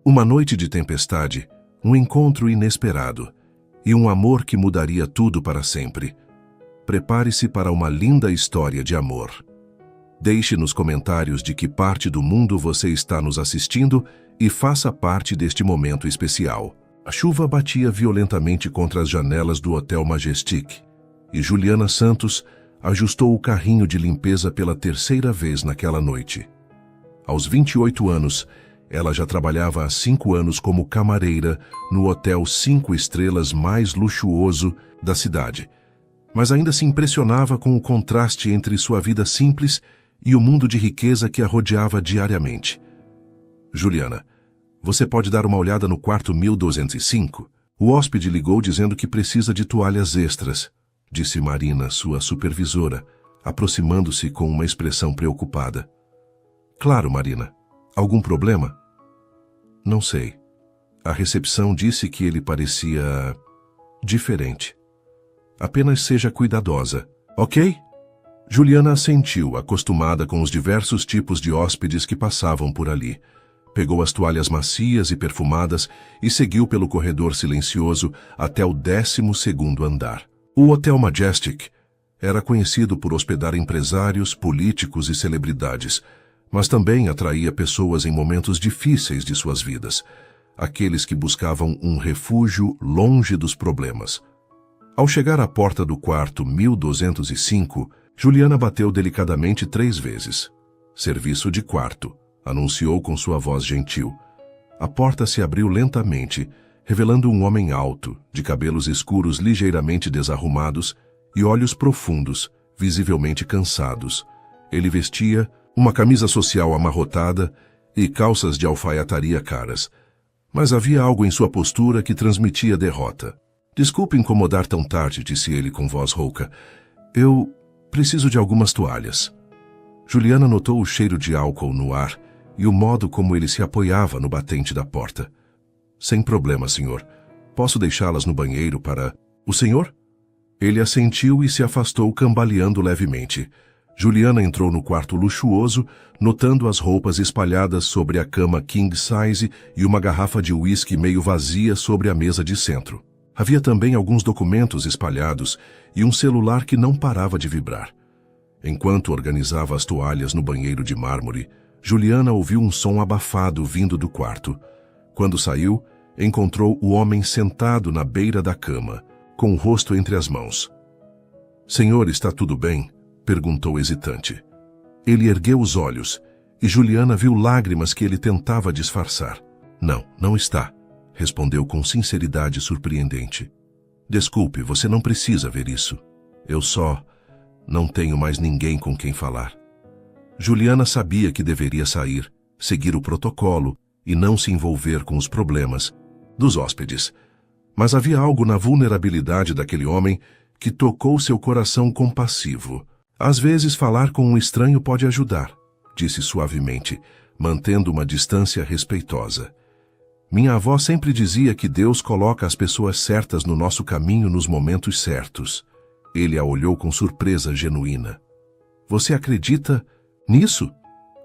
Uma noite de tempestade, um encontro inesperado e um amor que mudaria tudo para sempre. Prepare-se para uma linda história de amor. Deixe nos comentários de que parte do mundo você está nos assistindo e faça parte deste momento especial. A chuva batia violentamente contra as janelas do Hotel Majestic e Juliana Santos ajustou o carrinho de limpeza pela terceira vez naquela noite. Aos 28 anos, ela já trabalhava há 5 anos como camareira no hotel 5 estrelas mais luxuoso da cidade, mas ainda se impressionava com o contraste entre sua vida simples e o mundo de riqueza que a rodeava diariamente. Juliana, você pode dar uma olhada no quarto 1205? O hóspede ligou dizendo que precisa de toalhas extras, disse Marina, sua supervisora, aproximando-se com uma expressão preocupada. Claro, Marina. Algum problema? Não sei. A recepção disse que ele parecia diferente. Apenas seja cuidadosa, ok? Juliana assentiu, acostumada com os diversos tipos de hóspedes que passavam por ali. Pegou as toalhas macias e perfumadas e seguiu pelo corredor silencioso até o 12º andar. O Hotel Majestic era conhecido por hospedar empresários, políticos e celebridades, mas também atraía pessoas em momentos difíceis de suas vidas, aqueles que buscavam um refúgio longe dos problemas. Ao chegar à porta do quarto 1205, Juliana bateu delicadamente 3 vezes. Serviço de quarto, anunciou com sua voz gentil. A porta se abriu lentamente, revelando um homem alto, de cabelos escuros ligeiramente desarrumados e olhos profundos, visivelmente cansados. Ele vestia uma camisa social amarrotada e calças de alfaiataria caras, mas havia algo em sua postura que transmitia derrota. Desculpe incomodar tão tarde, disse ele com voz rouca. Eu preciso de algumas toalhas. Juliana notou o cheiro de álcool no ar e o modo como ele se apoiava no batente da porta. Sem problema, senhor. Posso deixá-las no banheiro para... O senhor? Ele assentiu e se afastou cambaleando levemente. Juliana entrou no quarto luxuoso, notando as roupas espalhadas sobre a cama king size e uma garrafa de uísque meio vazia sobre a mesa de centro. Havia também alguns documentos espalhados e um celular que não parava de vibrar. Enquanto organizava as toalhas no banheiro de mármore, Juliana ouviu um som abafado vindo do quarto. Quando saiu, encontrou o homem sentado na beira da cama, com o rosto entre as mãos. Senhor, está tudo bem? Perguntou hesitante. Ele ergueu os olhos, e Juliana viu lágrimas que ele tentava disfarçar. Não, não está, respondeu com sinceridade surpreendente. Desculpe, você não precisa ver isso. Eu só não tenho mais ninguém com quem falar. Juliana sabia que deveria sair, seguir o protocolo e não se envolver com os problemas dos hóspedes. Mas havia algo na vulnerabilidade daquele homem que tocou seu coração compassivo. Às vezes falar com um estranho pode ajudar, disse suavemente, mantendo uma distância respeitosa. Minha avó sempre dizia que Deus coloca as pessoas certas no nosso caminho nos momentos certos. Ele a olhou com surpresa genuína. Você acredita nisso?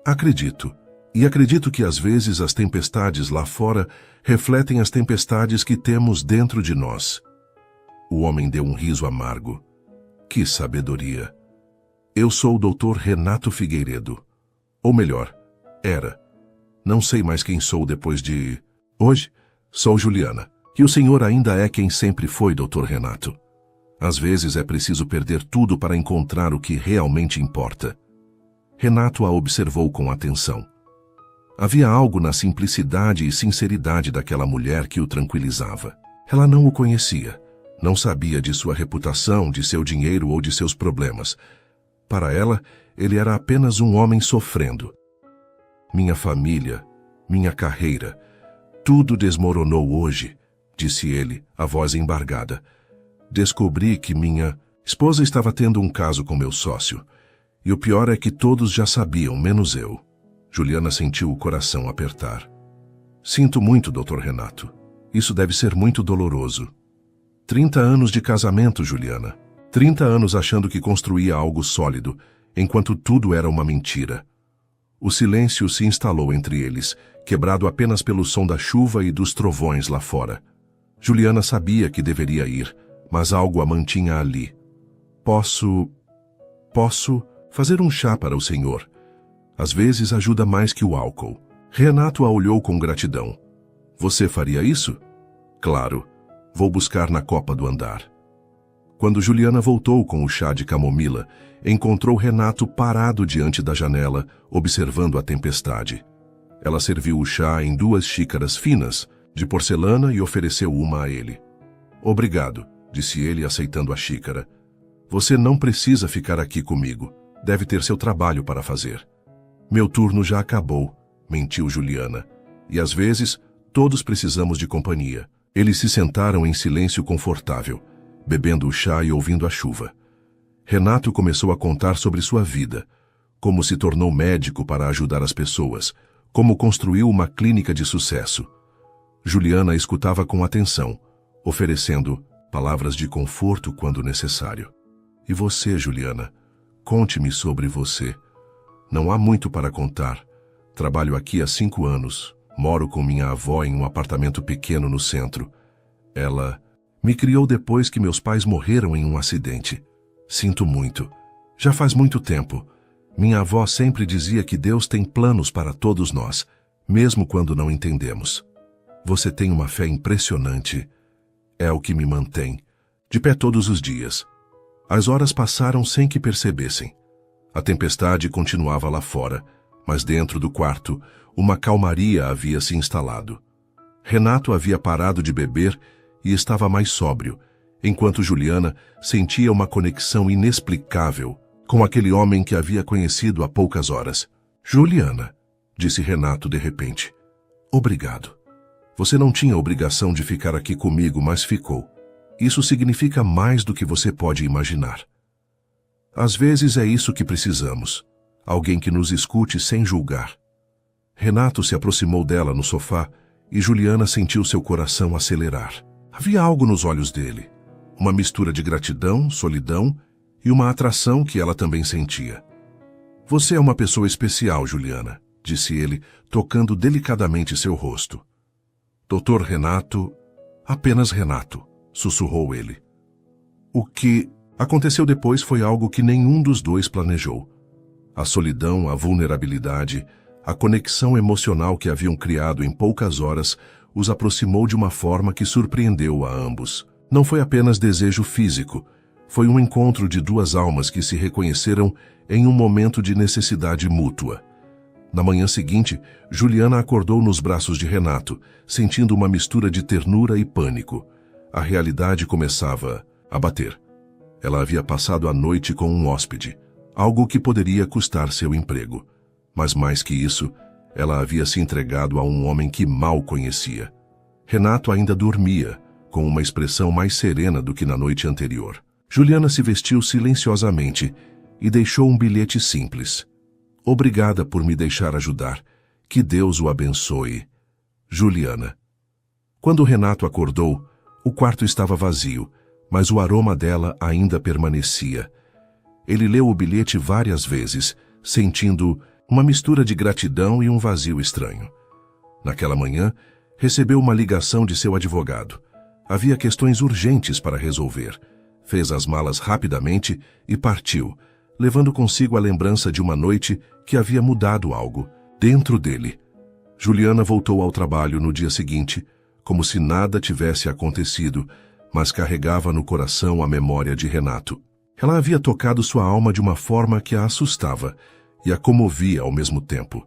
Acredito. E acredito que às vezes as tempestades lá fora refletem as tempestades que temos dentro de nós. O homem deu um riso amargo. Que sabedoria! Eu sou o Dr. Renato Figueiredo. Ou melhor, era. Não sei mais quem sou depois de... Hoje, sou Juliana. E o senhor ainda é quem sempre foi, Dr. Renato. Às vezes é preciso perder tudo para encontrar o que realmente importa. Renato a observou com atenção. Havia algo na simplicidade e sinceridade daquela mulher que o tranquilizava. Ela não o conhecia. Não sabia de sua reputação, de seu dinheiro ou de seus problemas. Para ela, ele era apenas um homem sofrendo. Minha família, minha carreira, tudo desmoronou hoje, disse ele, a voz embargada. Descobri que minha esposa estava tendo um caso com meu sócio. E o pior é que todos já sabiam, menos eu. Juliana sentiu o coração apertar. Sinto muito, Dr. Renato. Isso deve ser muito doloroso. 30 anos de casamento, Juliana. 30 anos achando que construía algo sólido, enquanto tudo era uma mentira. O silêncio se instalou entre eles, quebrado apenas pelo som da chuva e dos trovões lá fora. Juliana sabia que deveria ir, mas algo a mantinha ali. Posso fazer um chá para o senhor. Às vezes ajuda mais que o álcool. Renato a olhou com gratidão. Você faria isso? Claro. Vou buscar na copa do andar. Quando Juliana voltou com o chá de camomila, encontrou Renato parado diante da janela, observando a tempestade. Ela serviu o chá em 2 xícaras finas, de porcelana, e ofereceu uma a ele. Obrigado, disse ele, aceitando a xícara. Você não precisa ficar aqui comigo. Deve ter seu trabalho para fazer. Meu turno já acabou, mentiu Juliana. E às vezes, todos precisamos de companhia. Eles se sentaram em silêncio confortável, bebendo o chá e ouvindo a chuva. Renato começou a contar sobre sua vida, como se tornou médico para ajudar as pessoas, como construiu uma clínica de sucesso. Juliana escutava com atenção, oferecendo palavras de conforto quando necessário. E você, Juliana? Conte-me sobre você. Não há muito para contar. Trabalho aqui há 5 anos. Moro com minha avó em um apartamento pequeno no centro. Ela me criou depois que meus pais morreram em um acidente. Sinto muito. Já faz muito tempo. Minha avó sempre dizia que Deus tem planos para todos nós, mesmo quando não entendemos. Você tem uma fé impressionante. É o que me mantém, de pé todos os dias. As horas passaram sem que percebessem. A tempestade continuava lá fora, mas dentro do quarto, uma calmaria havia se instalado. Renato havia parado de beber e estava mais sóbrio, enquanto Juliana sentia uma conexão inexplicável com aquele homem que havia conhecido há poucas horas. Juliana, disse Renato de repente. Obrigado. Você não tinha obrigação de ficar aqui comigo, mas ficou. Isso significa mais do que você pode imaginar. Às vezes é isso que precisamos. Alguém que nos escute sem julgar. Renato se aproximou dela no sofá e Juliana sentiu seu coração acelerar. Havia algo nos olhos dele. Uma mistura de gratidão, solidão e uma atração que ela também sentia. Você é uma pessoa especial, Juliana, disse ele, tocando delicadamente seu rosto. Doutor Renato, apenas Renato, sussurrou ele. O que aconteceu depois foi algo que nenhum dos dois planejou. A solidão, a vulnerabilidade, a conexão emocional que haviam criado em poucas horas os aproximou de uma forma que surpreendeu a ambos. Não foi apenas desejo físico, foi um encontro de 2 almas que se reconheceram em um momento de necessidade mútua. Na manhã seguinte, Juliana acordou nos braços de Renato, sentindo uma mistura de ternura e pânico. A realidade começava a bater. Ela havia passado a noite com um hóspede, algo que poderia custar seu emprego. Mas mais que isso, ela havia se entregado a um homem que mal conhecia. Renato ainda dormia, com uma expressão mais serena do que na noite anterior. Juliana se vestiu silenciosamente e deixou um bilhete simples. Obrigada por me deixar ajudar. Que Deus o abençoe. Juliana. Quando Renato acordou, o quarto estava vazio, mas o aroma dela ainda permanecia. Ele leu o bilhete várias vezes, sentindo uma mistura de gratidão e um vazio estranho. Naquela manhã, recebeu uma ligação de seu advogado. Havia questões urgentes para resolver. Fez as malas rapidamente e partiu, levando consigo a lembrança de uma noite que havia mudado algo dentro dele. Juliana voltou ao trabalho no dia seguinte, como se nada tivesse acontecido, mas carregava no coração a memória de Renato. Ela havia tocado sua alma de uma forma que a assustava e a comovia ao mesmo tempo.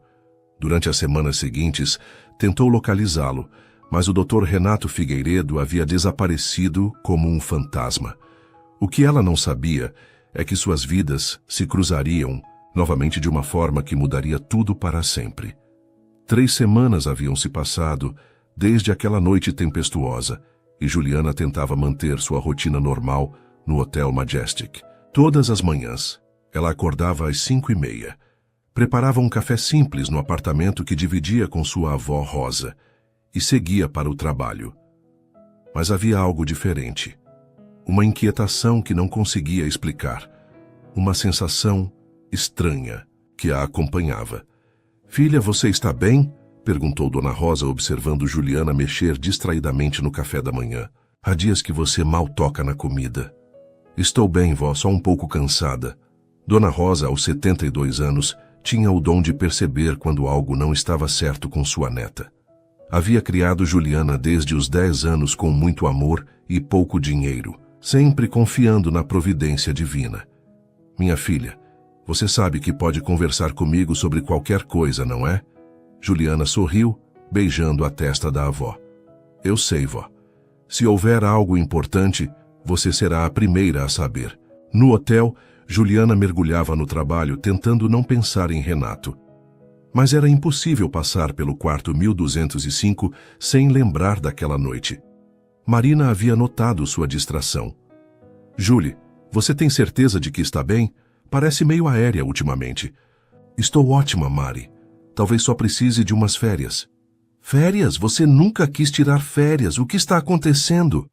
Durante as semanas seguintes, tentou localizá-lo, mas o Dr. Renato Figueiredo havia desaparecido como um fantasma. O que ela não sabia é que suas vidas se cruzariam novamente de uma forma que mudaria tudo para sempre. 3 semanas haviam se passado desde aquela noite tempestuosa e Juliana tentava manter sua rotina normal no Hotel Majestic. Todas as manhãs, ela acordava às 5h30. Preparava um café simples no apartamento que dividia com sua avó Rosa e seguia para o trabalho. Mas havia algo diferente. Uma inquietação que não conseguia explicar. Uma sensação estranha que a acompanhava. Filha, você está bem? Perguntou Dona Rosa, observando Juliana mexer distraidamente no café da manhã. Há dias que você mal toca na comida. Estou bem, vó, só um pouco cansada. Dona Rosa, aos 72 anos, tinha o dom de perceber quando algo não estava certo com sua neta. Havia criado Juliana desde os 10 anos com muito amor e pouco dinheiro, sempre confiando na providência divina. Minha filha, você sabe que pode conversar comigo sobre qualquer coisa, não é? Juliana sorriu, beijando a testa da avó. Eu sei, vó. Se houver algo importante, você será a primeira a saber. No hotel, Juliana mergulhava no trabalho tentando não pensar em Renato. Mas era impossível passar pelo quarto 1205 sem lembrar daquela noite. Marina havia notado sua distração. Julie, você tem certeza de que está bem? Parece meio aérea ultimamente. Estou ótima, Mari. Talvez só precise de umas férias. Férias? Você nunca quis tirar férias. O que está acontecendo?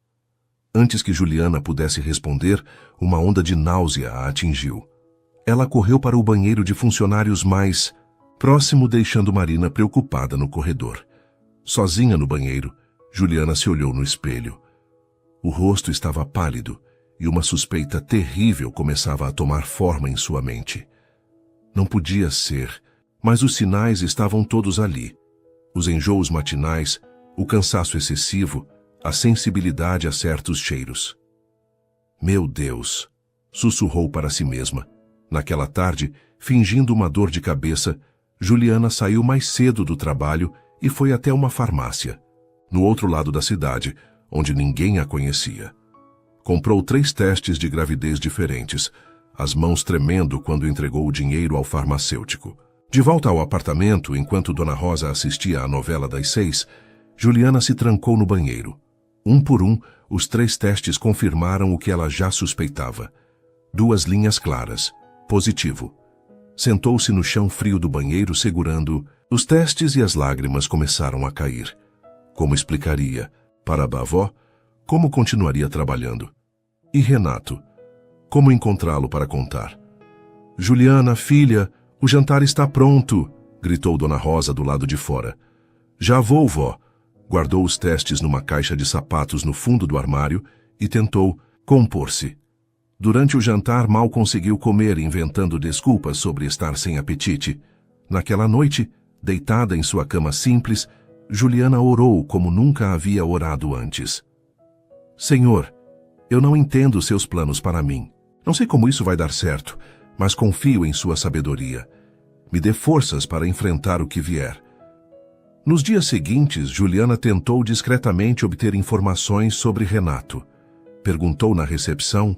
Antes que Juliana pudesse responder, uma onda de náusea a atingiu. Ela correu para o banheiro de funcionários mais próximo, deixando Marina preocupada no corredor. Sozinha no banheiro, Juliana se olhou no espelho. O rosto estava pálido e uma suspeita terrível começava a tomar forma em sua mente. Não podia ser, mas os sinais estavam todos ali. Os enjoos matinais, o cansaço excessivo, a sensibilidade a certos cheiros. Meu Deus! Sussurrou para si mesma. Naquela tarde, fingindo uma dor de cabeça, Juliana saiu mais cedo do trabalho e foi até uma farmácia, no outro lado da cidade, onde ninguém a conhecia. Comprou 3 testes de gravidez diferentes, as mãos tremendo quando entregou o dinheiro ao farmacêutico. De volta ao apartamento, enquanto Dona Rosa assistia à novela das 6, Juliana se trancou no banheiro. Um por um, os 3 testes confirmaram o que ela já suspeitava. 2 linhas claras. Positivo. Sentou-se no chão frio do banheiro segurando os testes e as lágrimas começaram a cair. Como explicaria? Para a avó, como continuaria trabalhando? E Renato? Como encontrá-lo para contar? Juliana, filha, o jantar está pronto, gritou Dona Rosa do lado de fora. Já vou, vó. Guardou os testes numa caixa de sapatos no fundo do armário e tentou compor-se. Durante o jantar, mal conseguiu comer, inventando desculpas sobre estar sem apetite. Naquela noite, deitada em sua cama simples, Juliana orou como nunca havia orado antes. Senhor, eu não entendo seus planos para mim. Não sei como isso vai dar certo, mas confio em sua sabedoria. Me dê forças para enfrentar o que vier. Nos dias seguintes, Juliana tentou discretamente obter informações sobre Renato. Perguntou na recepção,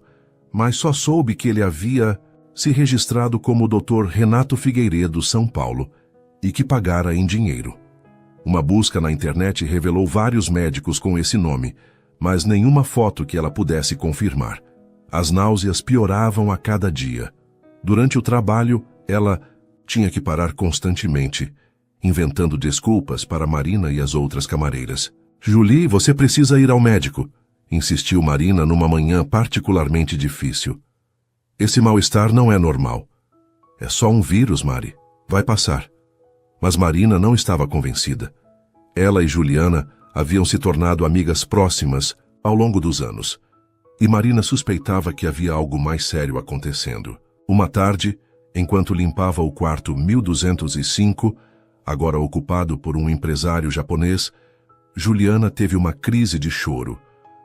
mas só soube que ele havia se registrado como Dr. Renato Figueiredo, São Paulo, e que pagara em dinheiro. Uma busca na internet revelou vários médicos com esse nome, mas nenhuma foto que ela pudesse confirmar. As náuseas pioravam a cada dia. Durante o trabalho, ela tinha que parar constantemente, inventando desculpas para Marina e as outras camareiras. Julie, você precisa ir ao médico, insistiu Marina numa manhã particularmente difícil. Esse mal-estar não é normal. É só um vírus, Mari. Vai passar. Mas Marina não estava convencida. Ela e Juliana haviam se tornado amigas próximas ao longo dos anos. E Marina suspeitava que havia algo mais sério acontecendo. Uma tarde, enquanto limpava o quarto 1205, agora ocupado por um empresário japonês, Juliana teve uma crise de choro.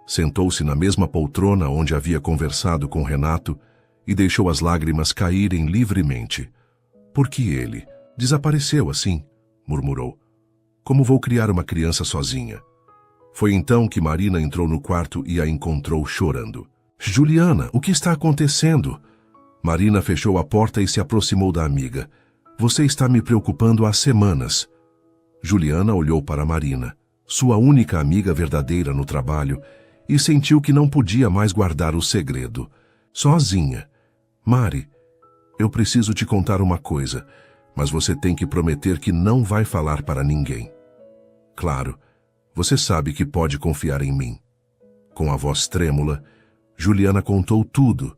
Sentou-se na mesma poltrona onde havia conversado com Renato e deixou as lágrimas caírem livremente. Por que ele desapareceu assim? Murmurou. Como vou criar uma criança sozinha? Foi então que Marina entrou no quarto e a encontrou chorando. Juliana, o que está acontecendo? Marina fechou a porta e se aproximou da amiga. Você está me preocupando há semanas. Juliana olhou para Marina, sua única amiga verdadeira no trabalho, e sentiu que não podia mais guardar o segredo. Sozinha. Mari, eu preciso te contar uma coisa, mas você tem que prometer que não vai falar para ninguém. Claro, você sabe que pode confiar em mim. Com a voz trêmula, Juliana contou tudo,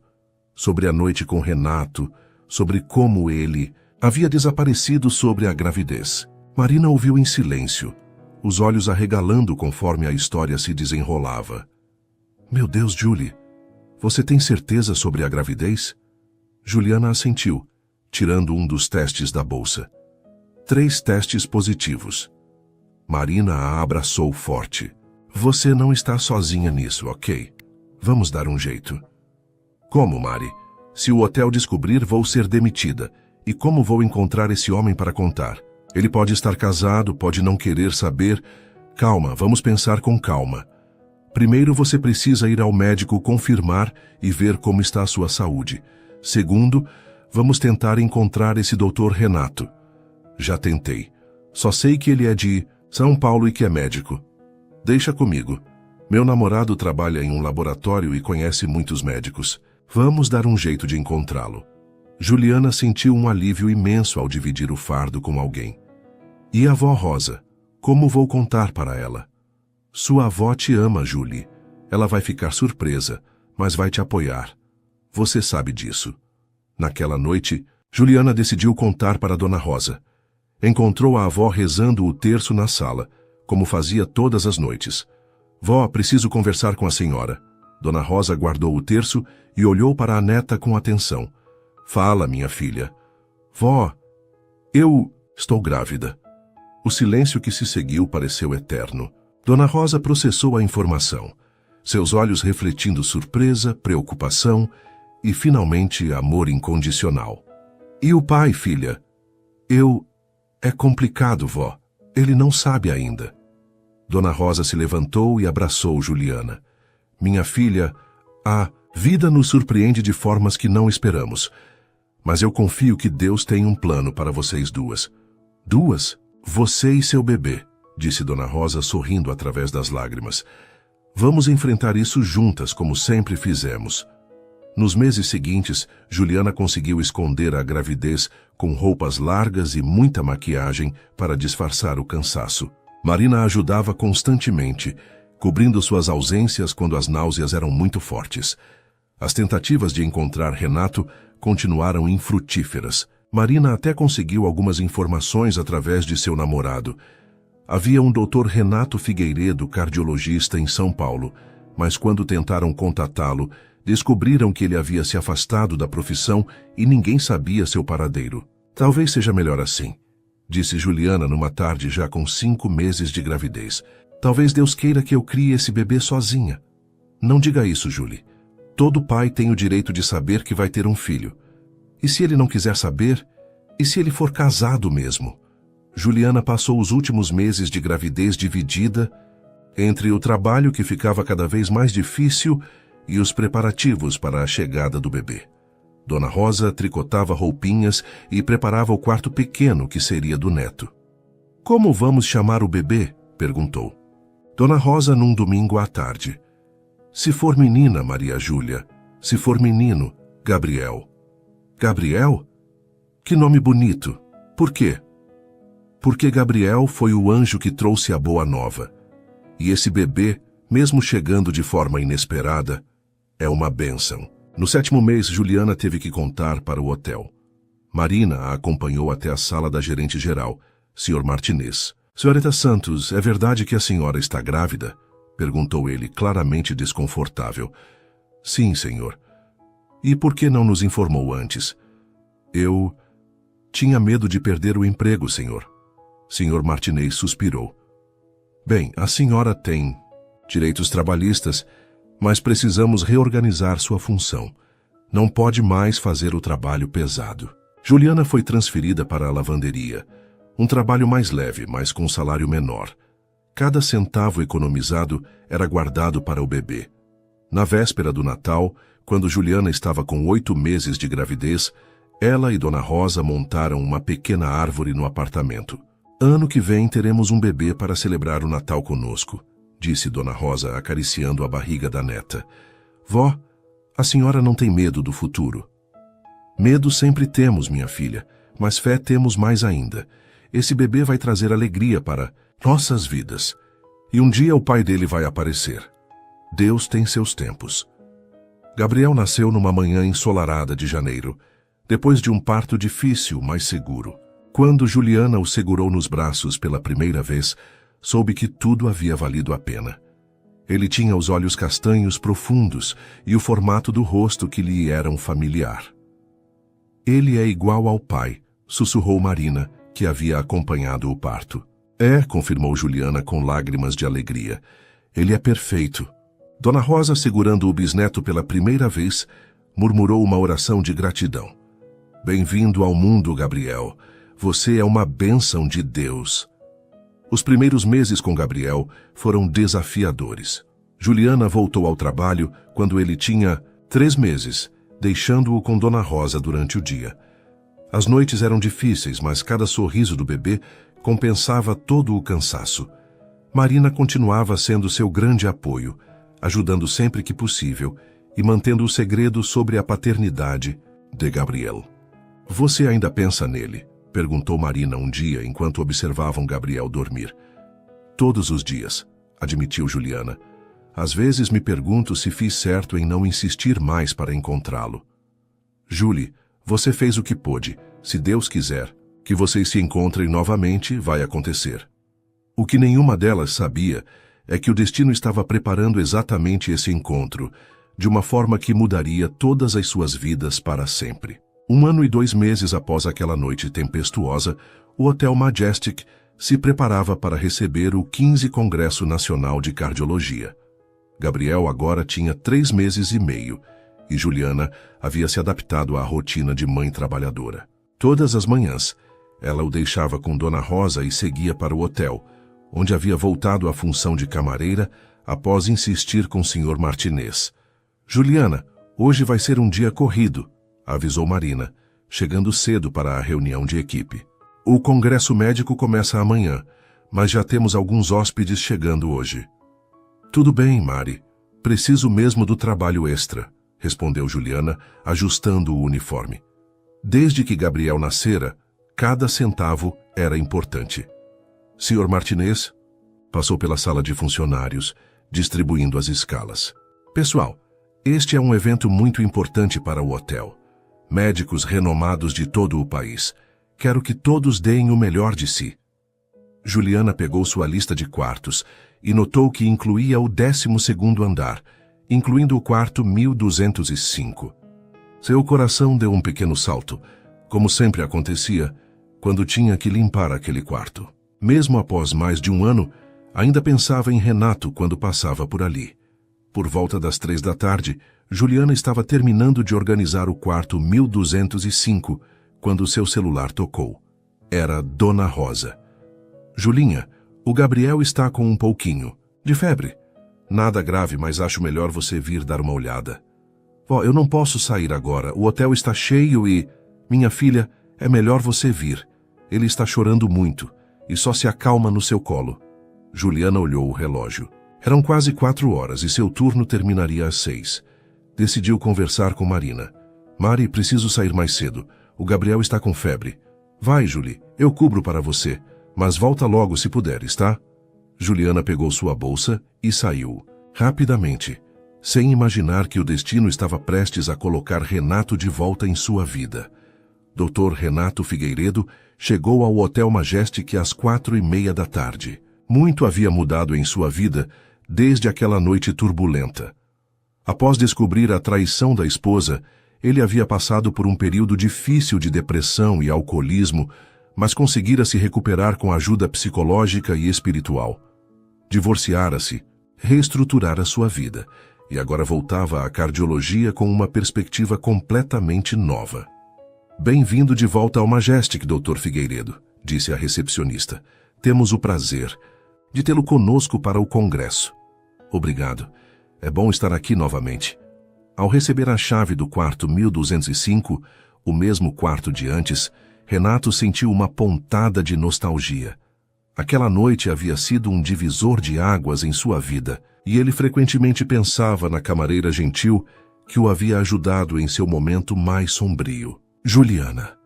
sobre a noite com Renato, sobre como ele havia desaparecido sobre a gravidez. Marina ouviu em silêncio, os olhos arregalando conforme a história se desenrolava. Meu Deus, Julie, você tem certeza sobre a gravidez? Juliana assentiu, tirando um dos testes da bolsa. 3 testes positivos. Marina a abraçou forte. Você não está sozinha nisso, ok? Vamos dar um jeito. Como, Mari? Se o hotel descobrir, vou ser demitida. E como vou encontrar esse homem para contar? Ele pode estar casado, pode não querer saber. Calma, vamos pensar com calma. Primeiro, você precisa ir ao médico confirmar e ver como está a sua saúde. Segundo, vamos tentar encontrar esse Dr. Renato. Já tentei. Só sei que ele é de São Paulo e que é médico. Deixa comigo. Meu namorado trabalha em um laboratório e conhece muitos médicos. Vamos dar um jeito de encontrá-lo. Juliana sentiu um alívio imenso ao dividir o fardo com alguém. E a avó Rosa? Como vou contar para ela? Sua avó te ama, Julie. Ela vai ficar surpresa, mas vai te apoiar. Você sabe disso. Naquela noite, Juliana decidiu contar para Dona Rosa. Encontrou a avó rezando o terço na sala, como fazia todas as noites. Vó, preciso conversar com a senhora. Dona Rosa guardou o terço e olhou para a neta com atenção. Fala, minha filha. Vó, eu estou grávida. O silêncio que se seguiu pareceu eterno. Dona Rosa processou a informação, seus olhos refletindo surpresa, preocupação e, finalmente, amor incondicional. E o pai, filha? É complicado, vó. Ele não sabe ainda. Dona Rosa se levantou e abraçou Juliana. Minha filha, a vida nos surpreende de formas que não esperamos. Mas eu confio que Deus tem um plano para vocês duas. Duas? Você e seu bebê, disse Dona Rosa sorrindo através das lágrimas. Vamos enfrentar isso juntas, como sempre fizemos. Nos meses seguintes, Juliana conseguiu esconder a gravidez com roupas largas e muita maquiagem para disfarçar o cansaço. Marina a ajudava constantemente, cobrindo suas ausências quando as náuseas eram muito fortes. As tentativas de encontrar Renato continuaram infrutíferas. Marina até conseguiu algumas informações através de seu namorado. Havia um Dr. Renato Figueiredo, cardiologista em São Paulo, mas quando tentaram contatá-lo, descobriram que ele havia se afastado da profissão e ninguém sabia seu paradeiro. Talvez seja melhor assim, disse Juliana numa tarde já com 5 meses de gravidez. Talvez Deus queira que eu crie esse bebê sozinha. Não diga isso, Julie. Todo pai tem o direito de saber que vai ter um filho. E se ele não quiser saber? E se ele for casado mesmo? Juliana passou os últimos meses de gravidez dividida entre o trabalho que ficava cada vez mais difícil e os preparativos para a chegada do bebê. Dona Rosa tricotava roupinhas e preparava o quarto pequeno que seria do neto. Como vamos chamar o bebê? Perguntou. Dona Rosa num domingo à tarde. Se for menina, Maria Júlia. Se for menino, Gabriel. Gabriel? Que nome bonito. Por quê? Porque Gabriel foi o anjo que trouxe a boa nova. E esse bebê, mesmo chegando de forma inesperada, é uma bênção. No 7º mês, Juliana teve que contar para o hotel. Marina a acompanhou até a sala da gerente-geral, Sr. Martinez. Senhorita Santos, é verdade que a senhora está grávida? Perguntou ele, claramente desconfortável. Sim, senhor. E por que não nos informou antes? Eu tinha medo de perder o emprego, senhor. Sr. Martinez suspirou. Bem, a senhora tem direitos trabalhistas, mas precisamos reorganizar sua função. Não pode mais fazer o trabalho pesado. Juliana foi transferida para a lavanderia. Um trabalho mais leve, mas com salário menor. Cada centavo economizado era guardado para o bebê. Na véspera do Natal, quando Juliana estava com 8 meses de gravidez, ela e Dona Rosa montaram uma pequena árvore no apartamento. Ano que vem teremos um bebê para celebrar o Natal conosco, disse Dona Rosa acariciando a barriga da neta. Vó, a senhora não tem medo do futuro? Medo sempre temos, minha filha, mas fé temos mais ainda. Esse bebê vai trazer alegria para nossas vidas. E um dia o pai dele vai aparecer. Deus tem seus tempos. Gabriel nasceu numa manhã ensolarada de janeiro. depois de um parto difícil, mas seguro. Quando Juliana o segurou nos braços pela primeira vez, soube que tudo havia valido a pena. Ele tinha os olhos castanhos profundos e o formato do rosto que lhe era familiar. Ele é igual ao pai, sussurrou Marina, que havia acompanhado o parto. É, confirmou Juliana com lágrimas de alegria. Ele é perfeito. Dona Rosa, segurando o bisneto pela primeira vez, murmurou uma oração de gratidão. Bem-vindo ao mundo, Gabriel. Você é uma bênção de Deus. Os primeiros meses com Gabriel foram desafiadores. Juliana voltou ao trabalho quando ele tinha 3 meses, deixando-o com Dona Rosa durante o dia. As noites eram difíceis, mas cada sorriso do bebê compensava todo o cansaço. Marina continuava sendo seu grande apoio, ajudando sempre que possível e mantendo o segredo sobre a paternidade de Gabriel. Você ainda pensa nele? Perguntou Marina um dia enquanto observavam Gabriel dormir. Todos os dias, admitiu Juliana. Às vezes me pergunto se fiz certo em não insistir mais para encontrá-lo. Julie, você fez o que pôde. Se Deus quiser que vocês se encontrem novamente, vai acontecer. O que nenhuma delas sabia é que o destino estava preparando exatamente esse encontro, de uma forma que mudaria todas as suas vidas para sempre. 1 ano e 2 meses após aquela noite tempestuosa, o Hotel Majestic se preparava para receber o 15º Congresso Nacional de Cardiologia. Gabriel agora tinha 3 meses e meio, e Juliana havia se adaptado à rotina de mãe trabalhadora. Todas as manhãs, ela o deixava com Dona Rosa e seguia para o hotel, onde havia voltado à função de camareira após insistir com o Sr. Martinez. Juliana, hoje vai ser um dia corrido, avisou Marina, chegando cedo para a reunião de equipe. O congresso médico começa amanhã, mas já temos alguns hóspedes chegando hoje. Tudo bem, Mari. Preciso mesmo do trabalho extra, respondeu Juliana, ajustando o uniforme. Desde que Gabriel nascera, cada centavo era importante. Sr. Martinez passou pela sala de funcionários, distribuindo as escalas. Pessoal, este é um evento muito importante para o hotel. Médicos renomados de todo o país. Quero que todos deem o melhor de si. Juliana pegou sua lista de quartos e notou que incluía o 12º andar, incluindo o quarto 1205. Seu coração deu um pequeno salto, como sempre acontecia quando tinha que limpar aquele quarto. Mesmo após mais de 1 ano, ainda pensava em Renato quando passava por ali. Por volta das 3 da tarde, Juliana estava terminando de organizar o quarto 1205, quando seu celular tocou. Era Dona Rosa. Julinha, o Gabriel está com um pouquinho de febre. Nada grave, mas acho melhor você vir dar uma olhada. Vó, eu não posso sair agora. O hotel está cheio e... Minha filha, é melhor você vir. Ele está chorando muito e só se acalma no seu colo. Juliana olhou o relógio. Eram quase 4 horas e seu turno terminaria às 6. Decidiu conversar com Marina. Mari, preciso sair mais cedo. O Gabriel está com febre. Vai, Julie, eu cubro para você, mas volta logo se puderes, tá? Juliana pegou sua bolsa e saiu, rapidamente, sem imaginar que o destino estava prestes a colocar Renato de volta em sua vida. Dr. Renato Figueiredo chegou ao Hotel Majestic às 4:30 da tarde. Muito havia mudado em sua vida desde aquela noite turbulenta. Após descobrir a traição da esposa, ele havia passado por um período difícil de depressão e alcoolismo, mas conseguira se recuperar com ajuda psicológica e espiritual. Divorciara-se, reestruturara sua vida, e agora voltava à cardiologia com uma perspectiva completamente nova. Bem-vindo de volta ao Majestic, Dr. Figueiredo, disse a recepcionista. Temos o prazer de tê-lo conosco para o congresso. Obrigado. É bom estar aqui novamente. Ao receber a chave do quarto 1205, o mesmo quarto de antes, Renato sentiu uma pontada de nostalgia. Aquela noite havia sido um divisor de águas em sua vida, e ele frequentemente pensava na camareira gentil que o havia ajudado em seu momento mais sombrio. Juliana,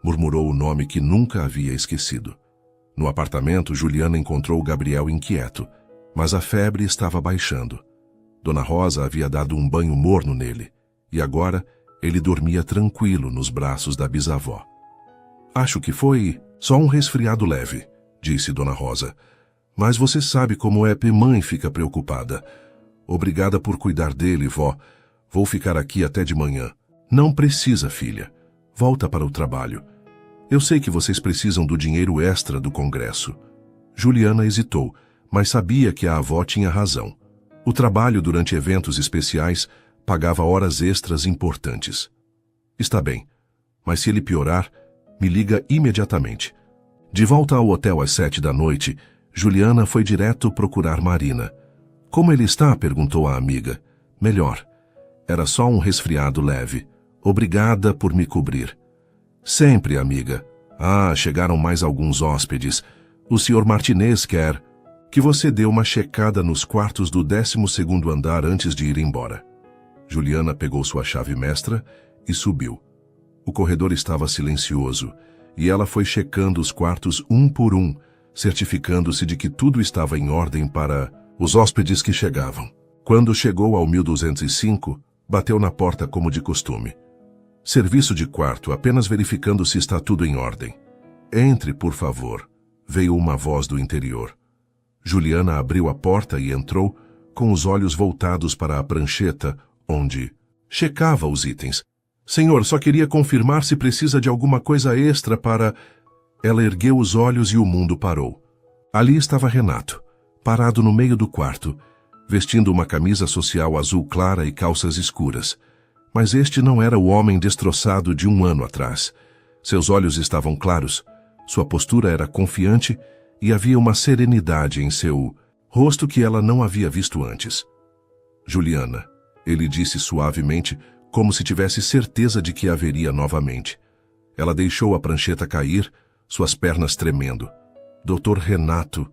murmurou o nome que nunca havia esquecido. No apartamento, Juliana encontrou Gabriel inquieto, mas a febre estava baixando. Dona Rosa havia dado um banho morno nele, e agora Ele dormia tranquilo nos braços da bisavó. Acho que foi só um resfriado leve, disse Dona Rosa. Mas você sabe como é, mãe fica preocupada. Obrigada por cuidar dele, vó. Vou ficar aqui até de manhã. Não precisa, filha. Volta para o trabalho. Eu sei que vocês precisam do dinheiro extra do congresso. Juliana hesitou, mas sabia que a avó tinha razão. O trabalho durante eventos especiais pagava horas extras importantes. Está bem, mas se ele piorar, me liga imediatamente. De volta ao hotel às 7 da noite, Juliana foi direto procurar Marina. Como ele está? Perguntou a amiga. Melhor. Era só um resfriado leve. Obrigada por me cobrir. Sempre, amiga. Ah, chegaram mais alguns hóspedes. O Sr. Martinez quer que você dê uma checada nos quartos do 12º andar antes de ir embora. Juliana pegou sua chave mestra e subiu. O corredor estava silencioso e ela foi checando os quartos um por um, certificando-se de que tudo estava em ordem para os hóspedes que chegavam. Quando chegou ao 1205, bateu na porta como de costume. Serviço de quarto, apenas verificando se está tudo em ordem. Entre, por favor, veio uma voz do interior. Juliana abriu a porta e entrou, com os olhos voltados para a prancheta, onde checava os itens. Senhor, só queria confirmar se precisa de alguma coisa extra para... Ela ergueu os olhos e o mundo parou. Ali estava Renato, parado no meio do quarto, vestindo uma camisa social azul clara e calças escuras. Mas este não era o homem destroçado de um ano atrás. Seus olhos estavam claros, sua postura era confiante e havia uma serenidade em seu rosto que ela não havia visto antes. Juliana, ele disse suavemente, como se tivesse certeza de que a veria novamente. Ela deixou a prancheta cair, suas pernas tremendo. Doutor Renato,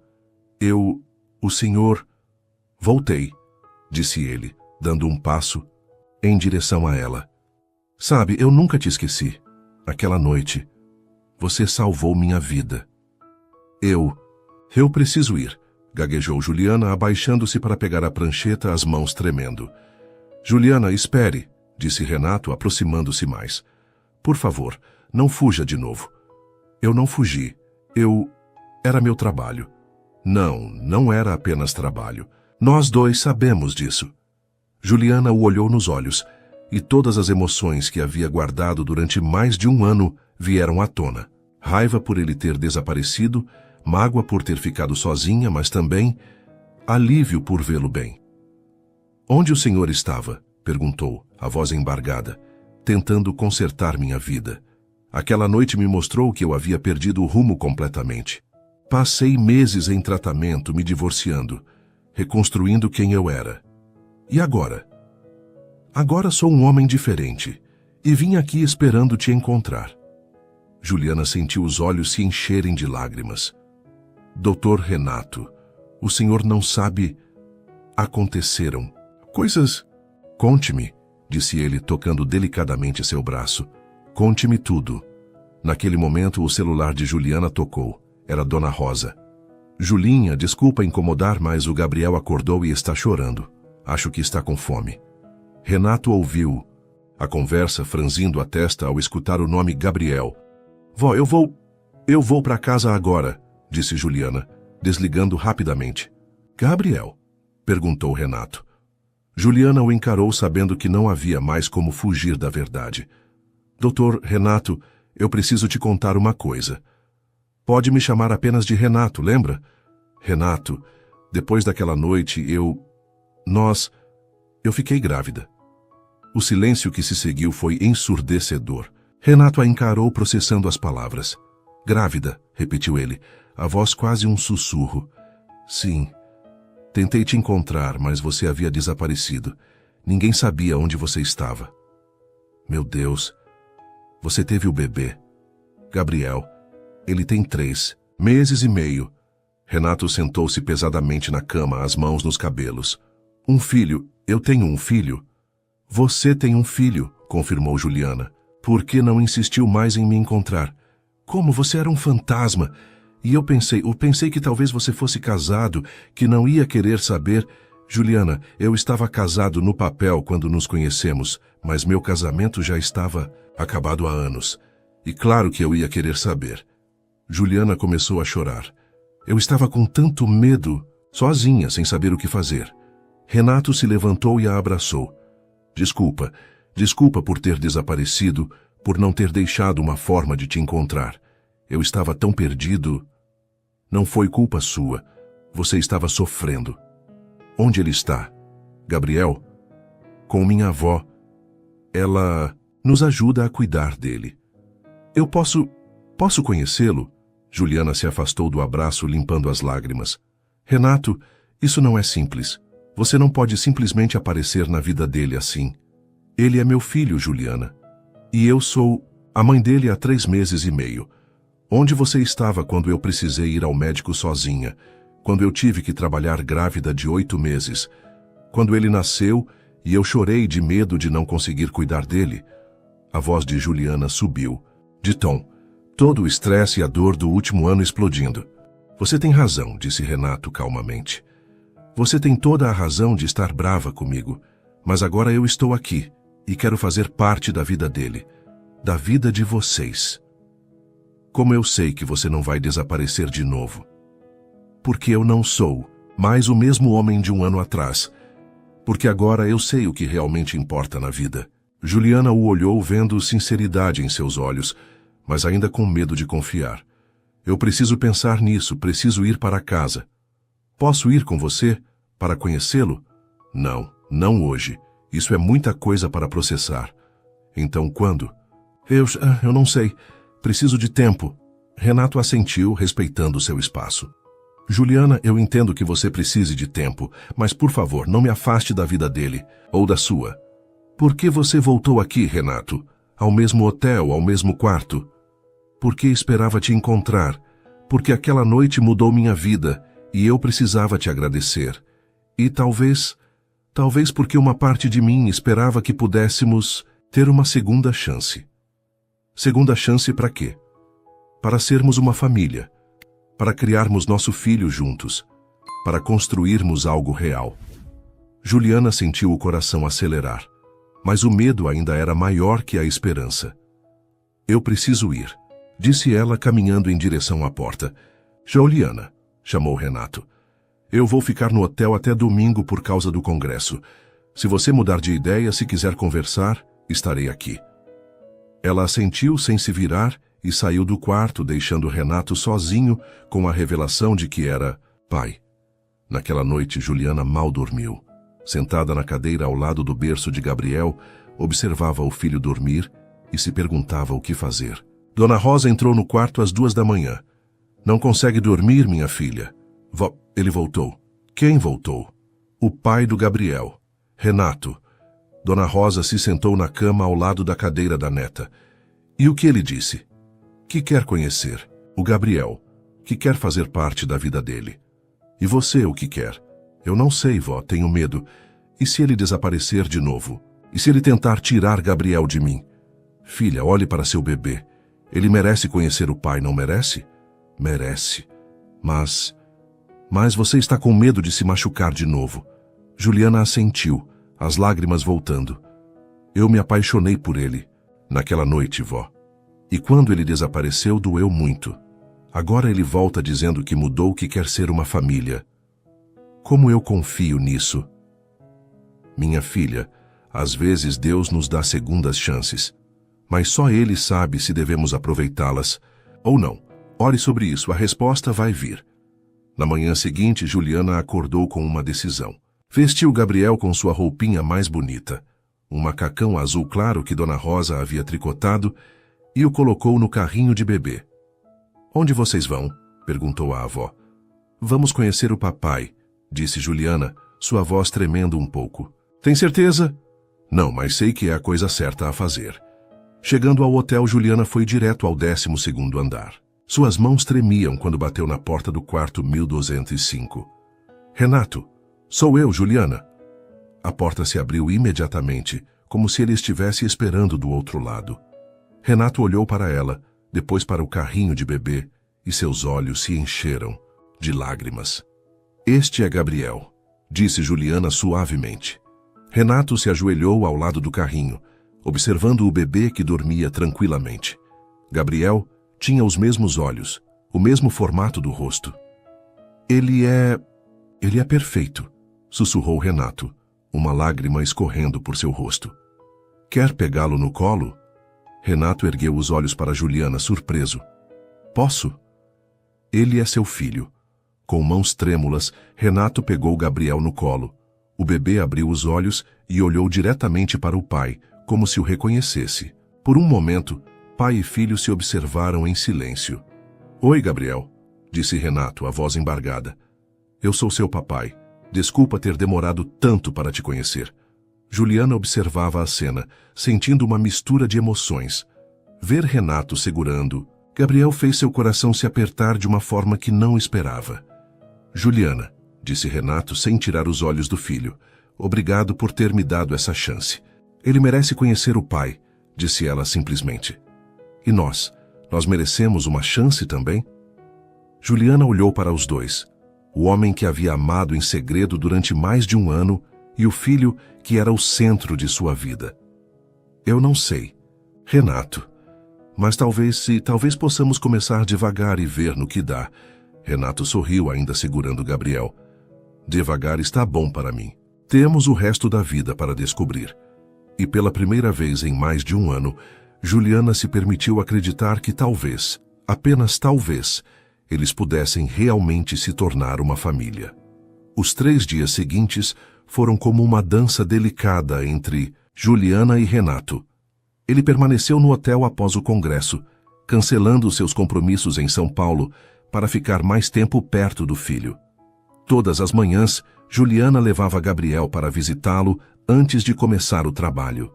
o senhor... Voltei, disse ele, dando um passo em direção a ela. Sabe, eu nunca te esqueci. Aquela noite, você salvou minha vida. Eu preciso ir, gaguejou Juliana, abaixando-se para pegar a prancheta, as mãos tremendo. Juliana, espere, disse Renato, aproximando-se mais. Por favor, não fuja de novo. Eu não fugi. Era meu trabalho. Não era apenas trabalho. Nós dois sabemos disso. Juliana o olhou nos olhos, e todas as emoções que havia guardado durante mais de um ano vieram à tona. Raiva por ele ter desaparecido, mágoa por ter ficado sozinha, mas também alívio por vê-lo bem. Onde o senhor estava? Perguntou, a voz embargada, tentando consertar minha vida. Aquela noite me mostrou que eu havia perdido o rumo completamente. Passei meses em tratamento, me divorciando, reconstruindo quem eu era. E agora? Agora sou um homem diferente e vim aqui esperando te encontrar. Juliana sentiu os olhos se encherem de lágrimas. Doutor Renato, o senhor não sabe... Aconteceram coisas... Conte-me, disse ele, tocando delicadamente seu braço. Conte-me tudo. Naquele momento, o celular de Juliana tocou. Era Dona Rosa. Julinha, desculpa incomodar, mas o Gabriel acordou e está chorando. Acho que está com fome. Renato ouviu a conversa, franzindo a testa ao escutar o nome Gabriel. Vó, eu vou para casa agora, disse Juliana, desligando rapidamente. Gabriel? Perguntou Renato. Juliana o encarou, sabendo que não havia mais como fugir da verdade. Doutor Renato, eu preciso te contar uma coisa. Pode me chamar apenas de Renato, lembra? Renato, depois daquela noite, eu fiquei grávida. O silêncio que se seguiu foi ensurdecedor. Renato a encarou, processando as palavras. Grávida, repetiu ele, a voz quase um sussurro. Sim. Tentei te encontrar, mas você havia desaparecido. Ninguém sabia onde você estava. Meu Deus, você teve o bebê. Gabriel, ele tem 3 meses e meio. Renato sentou-se pesadamente na cama, as mãos nos cabelos. Um filho, eu tenho um filho. Você tem um filho, confirmou Juliana. Por que não insistiu mais em me encontrar? Como você era um fantasma. E eu pensei que talvez você fosse casado, que não ia querer saber. Juliana, eu estava casado no papel quando nos conhecemos, mas meu casamento já estava acabado há anos. E claro que eu ia querer saber. Juliana começou a chorar. Eu estava com tanto medo, sozinha, sem saber o que fazer. Renato se levantou e a abraçou. Desculpa por ter desaparecido, por não ter deixado uma forma de te encontrar. Eu estava tão perdido. Não foi culpa sua. Você estava sofrendo. Onde ele está? Gabriel? Com minha avó. Ela nos ajuda a cuidar dele. Eu posso conhecê-lo? Juliana se afastou do abraço, limpando as lágrimas. Renato, isso não é simples. Você não pode simplesmente aparecer na vida dele assim. Ele é meu filho, Juliana. E eu sou a mãe dele há 3 meses e meio. Onde você estava quando eu precisei ir ao médico sozinha? Quando eu tive que trabalhar grávida de 8 meses? Quando ele nasceu e eu chorei de medo de não conseguir cuidar dele? A voz de Juliana subiu, de tom. Todo o estresse e a dor do último ano explodindo. Você tem razão, disse Renato calmamente. Você tem toda a razão de estar brava comigo, mas agora eu estou aqui e quero fazer parte da vida dele, da vida de vocês. Como eu sei que você não vai desaparecer de novo? Porque eu não sou mais o mesmo homem de um ano atrás. Porque agora eu sei o que realmente importa na vida. Juliana o olhou, vendo sinceridade em seus olhos, mas ainda com medo de confiar. Eu preciso pensar nisso, preciso ir para casa. Posso ir com você para conhecê-lo? Não, não hoje. Isso é muita coisa para processar. Então quando? Eu não sei. Preciso de tempo. Renato assentiu, respeitando seu espaço. Juliana, eu entendo que você precise de tempo, mas por favor, não me afaste da vida dele, ou da sua. Por que você voltou aqui, Renato? Ao mesmo hotel, ao mesmo quarto? Porque esperava te encontrar, porque aquela noite mudou minha vida e eu precisava te agradecer. E talvez porque uma parte de mim esperava que pudéssemos ter uma segunda chance. Segunda chance para quê? Para sermos uma família, para criarmos nosso filho juntos, para construirmos algo real. Juliana sentiu o coração acelerar, mas o medo ainda era maior que a esperança. Eu preciso ir, disse ela caminhando em direção à porta. Juliana, chamou Renato. Eu vou ficar no hotel até domingo por causa do congresso. Se você mudar de ideia, se quiser conversar, estarei aqui. Ela assentiu sem se virar e saiu do quarto, deixando Renato sozinho com a revelação de que era pai. Naquela noite, Juliana mal dormiu. Sentada na cadeira ao lado do berço de Gabriel, observava o filho dormir e se perguntava o que fazer. Dona Rosa entrou no quarto às 2 da manhã. Não consegue dormir, minha filha? Ele voltou. Quem voltou? O pai do Gabriel, Renato. Dona Rosa se sentou na cama ao lado da cadeira da neta. E o que ele disse? Que quer conhecer o Gabriel, que quer fazer parte da vida dele. E você o que quer? Eu não sei, vó, tenho medo. E se ele desaparecer de novo? E se ele tentar tirar Gabriel de mim? Filha, olhe para seu bebê. Ele merece conhecer o pai, não merece? Merece. Mas você está com medo de se machucar de novo. Juliana assentiu, as lágrimas voltando. Eu me apaixonei por ele, naquela noite, vó. E quando ele desapareceu, doeu muito. Agora ele volta dizendo que mudou, que quer ser uma família. Como eu confio nisso? Minha filha, às vezes Deus nos dá segundas chances, mas só Ele sabe se devemos aproveitá-las ou não. Ore sobre isso, a resposta vai vir. Na manhã seguinte, Juliana acordou com uma decisão. Vestiu Gabriel com sua roupinha mais bonita, um macacão azul claro que Dona Rosa havia tricotado, e o colocou no carrinho de bebê. Onde vocês vão? Perguntou a avó. Vamos conhecer o papai, disse Juliana, sua voz tremendo um pouco. Tem certeza? Não, mas sei que é a coisa certa a fazer. Chegando ao hotel, Juliana foi direto ao 12º andar. Suas mãos tremiam quando bateu na porta do quarto 1205. Renato, sou eu, Juliana. A porta se abriu imediatamente, como se ele estivesse esperando do outro lado. Renato olhou para ela, depois para o carrinho de bebê, e seus olhos se encheram de lágrimas. Este é Gabriel. disse Juliana suavemente. Renato se ajoelhou ao lado do carrinho, observando o bebê que dormia tranquilamente. Gabriel tinha os mesmos olhos, o mesmo formato do rosto. Ele é perfeito, sussurrou Renato, uma lágrima escorrendo por seu rosto. Quer pegá-lo no colo? Renato ergueu os olhos para Juliana, surpreso. Posso? Ele é seu filho. Com mãos trêmulas, Renato pegou Gabriel no colo. O bebê abriu os olhos e olhou diretamente para o pai, como se o reconhecesse. Por um momento, pai e filho se observaram em silêncio. Oi, Gabriel, disse Renato, a voz embargada. Eu sou seu papai. Desculpa ter demorado tanto para te conhecer. Juliana observava a cena, sentindo uma mistura de emoções. Ver Renato segurando, Gabriel fez seu coração se apertar de uma forma que não esperava. Juliana, disse Renato sem tirar os olhos do filho, obrigado por ter me dado essa chance. Ele merece conhecer o pai, disse ela simplesmente. E nós merecemos uma chance também? Juliana olhou para os dois, o homem que havia amado em segredo durante mais de um ano e o filho que era o centro de sua vida. Eu não sei, Renato, mas talvez possamos começar devagar e ver no que dá. Renato sorriu, ainda segurando Gabriel. Devagar está bom para mim. Temos o resto da vida para descobrir. E pela primeira vez em mais de um ano, Juliana se permitiu acreditar que talvez, apenas talvez, eles pudessem realmente se tornar uma família. Os 3 dias seguintes foram como uma dança delicada entre Juliana e Renato. Ele permaneceu no hotel após o congresso, cancelando seus compromissos em São Paulo para ficar mais tempo perto do filho. Todas as manhãs, Juliana levava Gabriel para visitá-lo antes de começar o trabalho.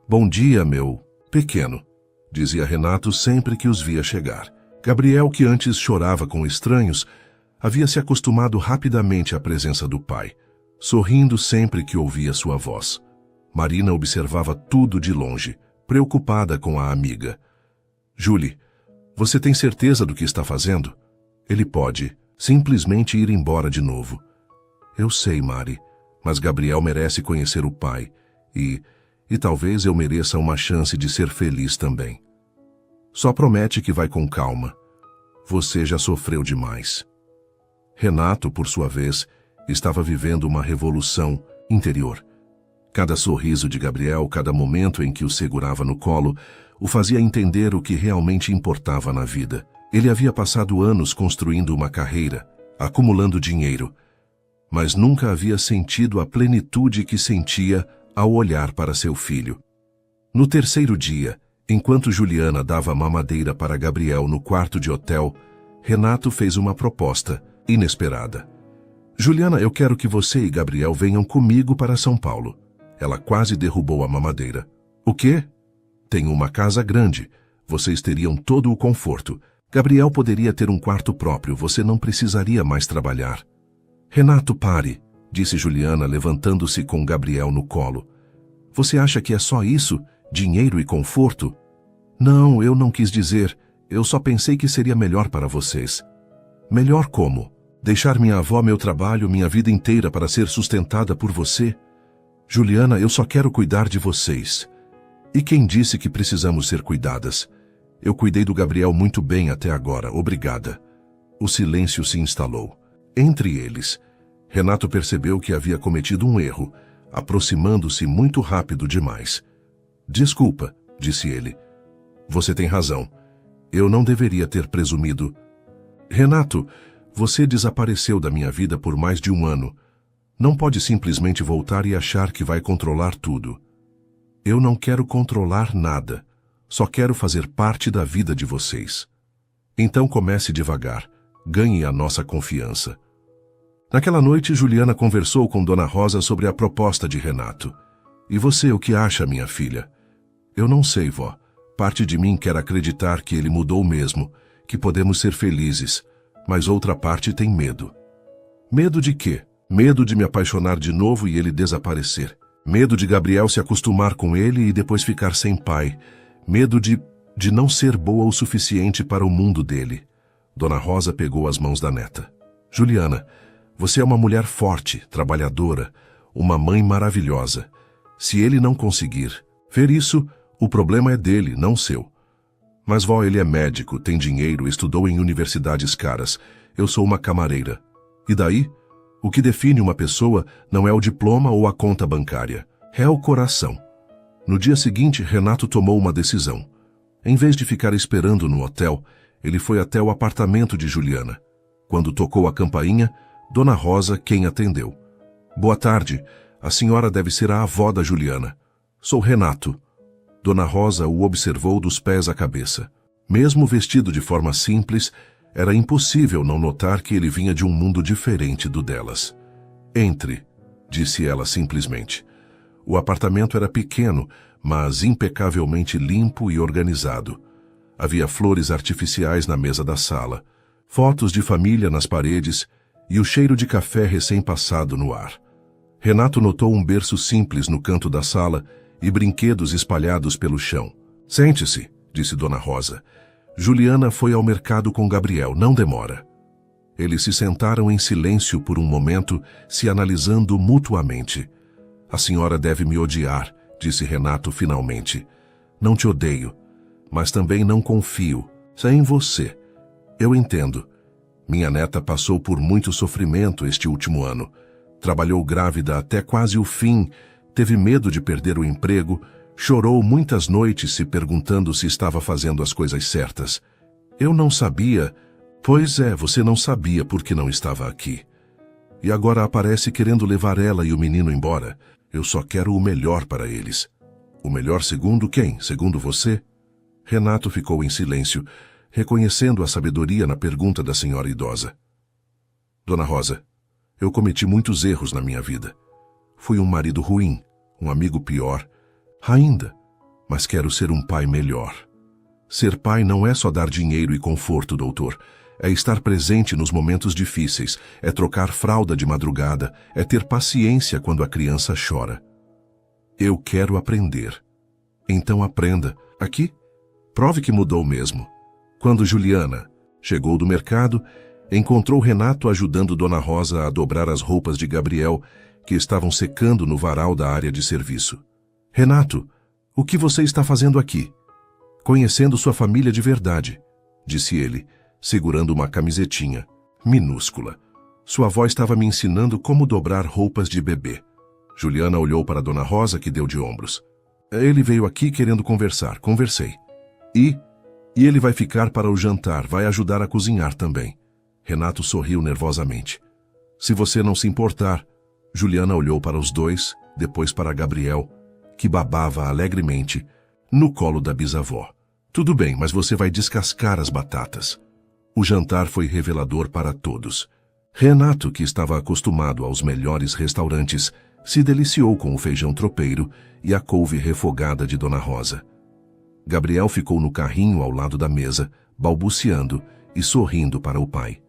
Bom dia, meu pequeno, dizia Renato sempre que os via chegar. Gabriel, que antes chorava com estranhos, havia se acostumado rapidamente à presença do pai, sorrindo sempre que ouvia sua voz. Marina observava tudo de longe, preocupada com a amiga. Julie, você tem certeza do que está fazendo? Ele pode simplesmente ir embora de novo. Eu sei, Mari, mas Gabriel merece conhecer o pai e talvez eu mereça uma chance de ser feliz também. Só promete que vai com calma. Você já sofreu demais. Renato, por sua vez, estava vivendo uma revolução interior. Cada sorriso de Gabriel, cada momento em que o segurava no colo, o fazia entender o que realmente importava na vida. Ele havia passado anos construindo uma carreira, acumulando dinheiro, mas nunca havia sentido a plenitude que sentia ao olhar para seu filho. No terceiro dia, enquanto Juliana dava mamadeira para Gabriel no quarto de hotel, Renato fez uma proposta inesperada. Juliana, eu quero que você e Gabriel venham comigo para São Paulo. Ela quase derrubou a mamadeira. O quê? Tenho uma casa grande. Vocês teriam todo o conforto. Gabriel poderia ter um quarto próprio. Você não precisaria mais trabalhar. Renato, pare, disse Juliana, levantando-se com Gabriel no colo. Você acha que é só isso? Dinheiro e conforto? Não, eu não quis dizer. Eu só pensei que seria melhor para vocês. Melhor como? Deixar minha avó, meu trabalho, minha vida inteira para ser sustentada por você? Juliana, eu só quero cuidar de vocês. E quem disse que precisamos ser cuidadas? Eu cuidei do Gabriel muito bem até agora, obrigada. O silêncio se instalou. Entre eles, Renato percebeu que havia cometido um erro, aproximando-se muito rápido demais. Desculpa, disse ele. Você tem razão. Eu não deveria ter presumido. Renato, você desapareceu da minha vida por mais de um ano. Não pode simplesmente voltar e achar que vai controlar tudo. Eu não quero controlar nada. Só quero fazer parte da vida de vocês. Então comece devagar. Ganhe a nossa confiança. Naquela noite, Juliana conversou com Dona Rosa sobre a proposta de Renato. E você, o que acha, minha filha? Eu não sei, vó. Parte de mim quer acreditar que ele mudou mesmo, que podemos ser felizes, mas outra parte tem medo. Medo de quê? Medo de me apaixonar de novo e ele desaparecer. Medo de Gabriel se acostumar com ele e depois ficar sem pai. Medo de não ser boa o suficiente para o mundo dele. Dona Rosa pegou as mãos da neta. Juliana, Você é uma mulher forte, trabalhadora, uma mãe maravilhosa. Se ele não conseguir ver isso, o problema é dele, não seu. Mas vó, ele é médico, tem dinheiro, estudou em universidades caras. Eu sou uma camareira. E daí? O que define uma pessoa não é o diploma ou a conta bancária. É o coração. No dia seguinte, Renato tomou uma decisão. Em vez de ficar esperando no hotel, ele foi até o apartamento de Juliana. Quando tocou a campainha, Dona Rosa quem atendeu. Boa tarde, a senhora deve ser a avó da Juliana. Sou Renato. Dona Rosa o observou dos pés à cabeça. Mesmo vestido de forma simples, era impossível não notar que ele vinha de um mundo diferente do delas. Entre, disse ela simplesmente. O apartamento era pequeno, mas impecavelmente limpo e organizado. Havia flores artificiais na mesa da sala, fotos de família nas paredes e o cheiro de café recém-passado no ar. Renato notou um berço simples no canto da sala e brinquedos espalhados pelo chão. Sente-se, disse Dona Rosa. Juliana foi ao mercado com Gabriel, não demora. Eles se sentaram em silêncio por um momento, se analisando mutuamente. A senhora deve me odiar, disse Renato finalmente. Não te odeio, mas também não confio. É em você. Eu entendo. Minha neta passou por muito sofrimento este último ano. Trabalhou grávida até quase o fim, teve medo de perder o emprego, chorou muitas noites se perguntando se estava fazendo as coisas certas. Eu não sabia. Pois é, você não sabia porque não estava aqui. E agora aparece querendo levar ela e o menino embora. Eu só quero o melhor para eles. O melhor segundo quem? Segundo você? Renato ficou em silêncio, reconhecendo a sabedoria na pergunta da senhora idosa. Dona Rosa, eu cometi muitos erros na minha vida. Fui um marido ruim, um amigo pior, ainda, mas quero ser um pai melhor. Ser pai não é só dar dinheiro e conforto, doutor. É estar presente nos momentos difíceis, é trocar fralda de madrugada, é ter paciência quando a criança chora. Eu quero aprender. Então aprenda. Aqui, prove que mudou mesmo. Quando Juliana chegou do mercado, encontrou Renato ajudando Dona Rosa a dobrar as roupas de Gabriel, que estavam secando no varal da área de serviço. Renato, o que você está fazendo aqui? Conhecendo sua família de verdade, disse ele, segurando uma camisetinha, minúscula. Sua avó estava me ensinando como dobrar roupas de bebê. Juliana olhou para Dona Rosa, que deu de ombros. Ele veio aqui querendo conversar. Conversei. E ele vai ficar para o jantar, vai ajudar a cozinhar também. Renato sorriu nervosamente. Se você não se importar. Juliana olhou para os dois, depois para Gabriel, que babava alegremente no colo da bisavó. Tudo bem, mas você vai descascar as batatas. O jantar foi revelador para todos. Renato, que estava acostumado aos melhores restaurantes, se deliciou com o feijão tropeiro e a couve refogada de Dona Rosa. Gabriel ficou no carrinho ao lado da mesa, balbuciando e sorrindo para o pai.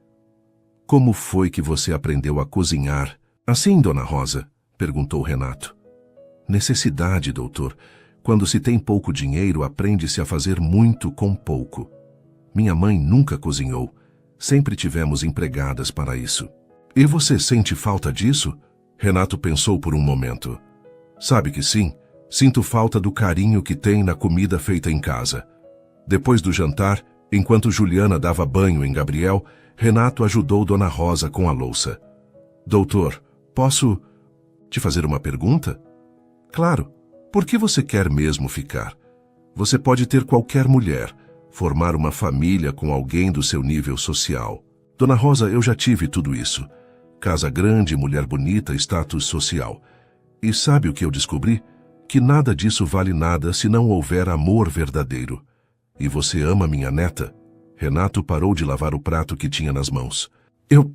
Como foi que você aprendeu a cozinhar? Assim, Dona Rosa? Perguntou Renato. Necessidade, doutor. Quando se tem pouco dinheiro, aprende-se a fazer muito com pouco. Minha mãe nunca cozinhou. Sempre tivemos empregadas para isso. E você sente falta disso? Renato pensou por um momento. Sabe que sim. Sinto falta do carinho que tem na comida feita em casa. Depois do jantar, enquanto Juliana dava banho em Gabriel, Renato ajudou Dona Rosa com a louça. Doutor, posso te fazer uma pergunta? Claro. Por que você quer mesmo ficar? Você pode ter qualquer mulher, formar uma família com alguém do seu nível social. Dona Rosa, eu já tive tudo isso. Casa grande, mulher bonita, status social. E sabe o que eu descobri? Que nada disso vale nada se não houver amor verdadeiro. E você ama minha neta? Renato parou de lavar o prato que tinha nas mãos. Eu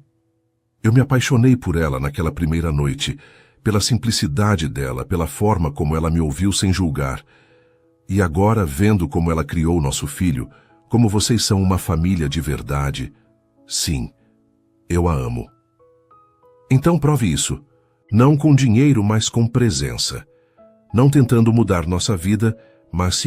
me apaixonei por ela naquela primeira noite, pela simplicidade dela, pela forma como ela me ouviu sem julgar. E agora, vendo como ela criou nosso filho, como vocês são uma família de verdade, sim, eu a amo. Então prove isso, não com dinheiro, mas com presença. Não tentando mudar nossa vida, mas sim